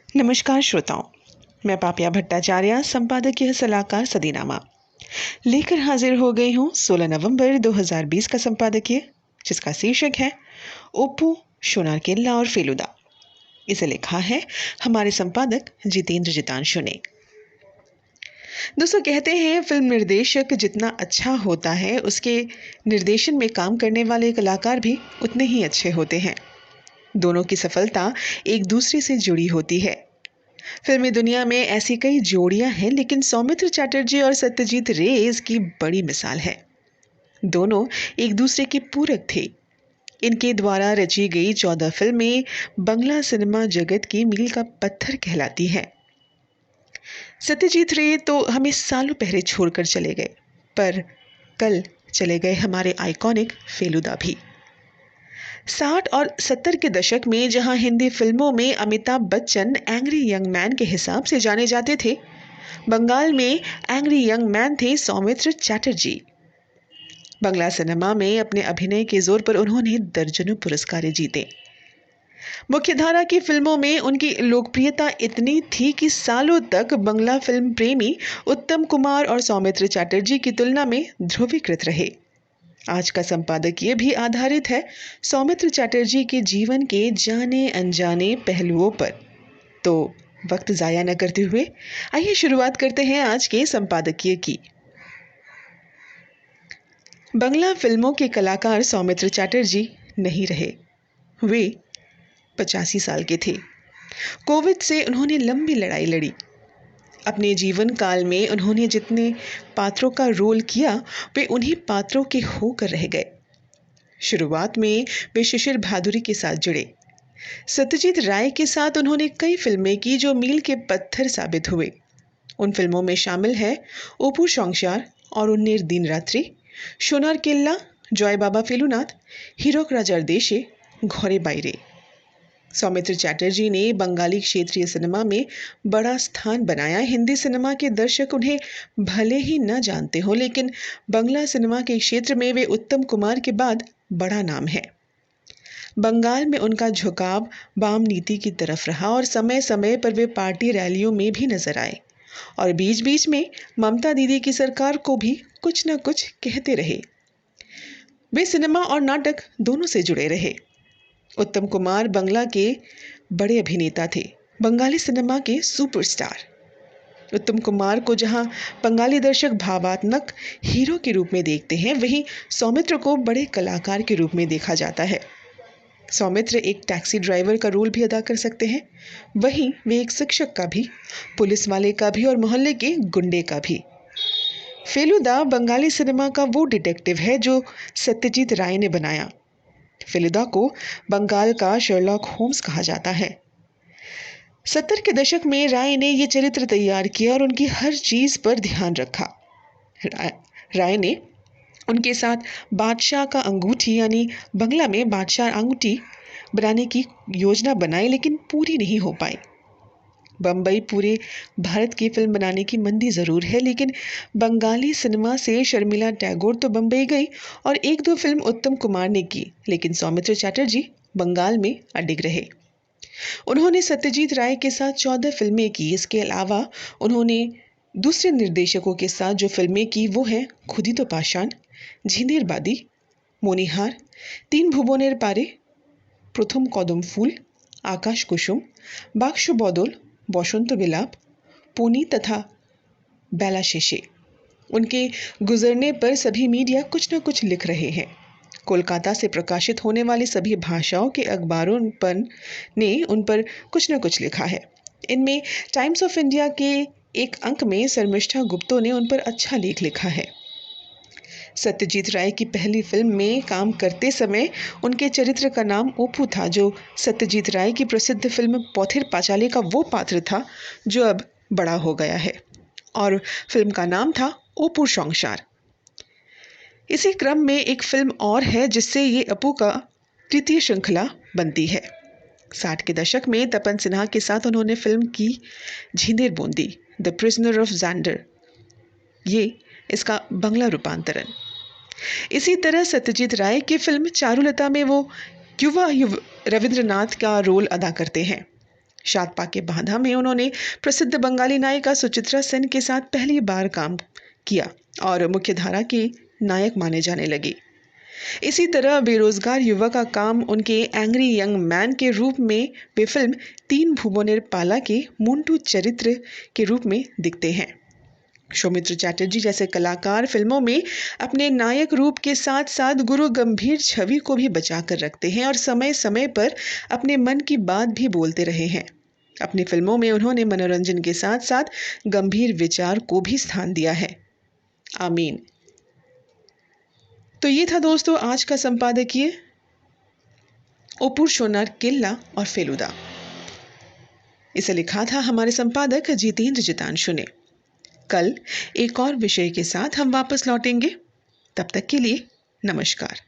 नमस्कार श्रोताओं, मैं पापिया भट्टाचार्य संपादकीय सलाहकार सदीनामा लेकर हाजिर हो गई हूँ 16 नवंबर 2020 का संपादकीय, जिसका शीर्षक है ओप्पू, सोनार केल्ला और फेलुदा। इसे लिखा है हमारे संपादक जितेंद्र जितांशु ने। दोस्तों, कहते हैं फिल्म निर्देशक जितना अच्छा होता है उसके निर्देशन में काम करने वाले कलाकार भी उतने ही अच्छे होते हैं। दोनों की सफलता एक दूसरे से जुड़ी होती है। फिल्मी दुनिया में ऐसी कई जोड़ियां हैं, लेकिन सौमित्र चैटर्जी और सत्यजीत रे इसकी बड़ी मिसाल है। दोनों एक दूसरे के पूरक थे। इनके द्वारा रची गई 14 फिल्में बंगला सिनेमा जगत की मील का पत्थर कहलाती हैं। सत्यजीत रे तो हमें सालों पहले छोड़कर चले गए, पर कल चले गए हमारे आइकॉनिक फेलुदा भी। 60 और 70 के दशक में जहां हिंदी फिल्मों में Amitabh Bachchan angry young man के हिसाब से जाने जाते थे, बंगाल में एंग्री यंग मैन थे सौमित्र चैटर्जी। बंगला सिनेमा में अपने अभिनय के जोर पर उन्होंने दर्जनों पुरस्कार जीते। मुख्यधारा की फिल्मों में उनकी लोकप्रियता इतनी थी कि सालों तक बंगला फिल्म प्रेमी उत्तम कुमार और सौमित्र चैटर्जी की तुलना में ध्रुवीकृत रहे। आज का संपादकीय भी आधारित है सौमित्र चैटर्जी के जीवन के जाने अनजाने पहलुओं पर। तो वक्त जाया न करते हुए आइए शुरुआत करते हैं आज के संपादकीय की। बंगला फिल्मों के कलाकार सौमित्र चैटर्जी नहीं रहे। वे 85 साल के थे। कोविड से उन्होंने लंबी लड़ाई लड़ी। अपने जीवन काल में उन्होंने जितने पात्रों का रोल किया, वे उन्हीं पात्रों के होकर रह गए। शुरुआत में वे शिशिर भादुरी के साथ जुड़े। सत्यजीत राय के साथ उन्होंने कई फिल्में की जो मील के पत्थर साबित हुए। उन फिल्मों में शामिल है ओप्पू सोंगसार और उन्नीर दिन रात्रि, सोनार केल्ला, जय बाबा फेलुनाथ, हीरोक राजार देशे, घरे बाइरे। सौमित्र चैटर्जी ने बंगाली क्षेत्रीय सिनेमा में बड़ा स्थान बनाया। हिंदी सिनेमा के दर्शक उन्हें भले ही न जानते हो, लेकिन बंगला सिनेमा के क्षेत्र में वे उत्तम कुमार के बाद बड़ा नाम है। बंगाल में उनका झुकाव वाम नीति की तरफ रहा और समय समय पर वे पार्टी रैलियों में भी नजर आए और बीच बीच में ममता दीदी की सरकार को भी कुछ न कुछ कहते रहे। वे सिनेमा और नाटक दोनों से जुड़े रहे। उत्तम कुमार बंगला के बड़े अभिनेता थे, बंगाली सिनेमा के सुपरस्टार। उत्तम कुमार को जहां बंगाली दर्शक भावात्मक हीरो के रूप में देखते हैं, वहीं सौमित्र को बड़े कलाकार के रूप में देखा जाता है। सौमित्र एक टैक्सी ड्राइवर का रोल भी अदा कर सकते हैं, वहीं वे एक शिक्षक का भी, पुलिस वाले का भी और मोहल्ले के गुंडे का भी। फेलुदा बंगाली सिनेमा का वो डिटेक्टिव है जो सत्यजीत राय ने बनाया। फेलुदा को बंगाल का शर्लॉक होम्स कहा जाता है। 70 के दशक में राय ने ये चरित्र तैयार किया और उनकी हर चीज पर ध्यान रखा। राय ने उनके साथ बादशाह का अंगूठी यानी बंगला में बादशाह अंगूठी बनाने की योजना बनाई, लेकिन पूरी नहीं हो पाई। बम्बई पूरे भारत की फिल्म बनाने की मंदी ज़रूर है, लेकिन बंगाली सिनेमा से शर्मिला टैगोर तो बम्बई गई और एक दो फिल्म उत्तम कुमार ने की, लेकिन सौमित्र चैटर्जी बंगाल में अडिग रहे। उन्होंने सत्यजीत राय के साथ 14 फिल्में की। इसके अलावा उन्होंने दूसरे निर्देशकों के साथ जो फिल्में की वो हैं खुदी तो पाषाण, झिंदेर बादी, मोनिहार, तीन भुवनेर पारे, प्रथम कदम फूल, आकाश कुसुम, बाक्स बदल, बसंत बिलाप, पुनी तथा बेला शेषे। उनके गुजरने पर सभी मीडिया कुछ न कुछ लिख रहे हैं। कोलकाता से प्रकाशित होने वाली सभी भाषाओं के अखबारों ने उन पर कुछ न कुछ लिखा है। इनमें टाइम्स ऑफ इंडिया के एक अंक में शर्मिष्ठा गुप्तो ने उन पर अच्छा लेख लिखा है। सत्यजीत राय की पहली फिल्म में काम करते समय उनके चरित्र का नाम ओप्पू था, जो सत्यजीत राय की प्रसिद्ध फिल्म पोथिर पांचाली का वो पात्र था जो अब बड़ा हो गया है, और फिल्म का नाम था ओप्पू सोंगसार। इसी क्रम में एक फिल्म और है जिससे ये अपू का तृतीय श्रृंखला बनती है। 60 के दशक में तपन सिन्हा के साथ उन्होंने फिल्म की Jhinder Bandi, the prisoner of Zenda, ये इसका बंगला रूपांतरण। इसी तरह सत्यजीत राय की फिल्म चारुलता में वो युवा रविंद्रनाथ का रोल अदा करते हैं। शाद पाके बांधा में उन्होंने प्रसिद्ध बंगाली नायिका सुचित्रा सेन के साथ पहली बार काम किया और मुख्यधारा के नायक माने जाने लगे। इसी तरह बेरोजगार युवक का काम उनके एंग्री यंग मैन के रूप में वे फिल्म तीन भुवनेर पाला के मोंटू चरित्र के रूप में दिखते हैं। सौमित्र चैटर्जी जैसे कलाकार फिल्मों में अपने नायक रूप के साथ साथ गुरु गंभीर छवि को भी बचा कर रखते हैं और समय समय पर अपने मन की बात भी बोलते रहे हैं। अपनी फिल्मों में उन्होंने मनोरंजन के साथ साथ गंभीर विचार को भी स्थान दिया है। आमीन। तो ये था दोस्तों आज का संपादकीय ओपुर सोनार किल्ला और फेलुदा। इसे लिखा था हमारे संपादक जितेंद्र जितांशु ने। कल एक और विषय के साथ हम वापस लौटेंगे। तब तक के लिए नमस्कार।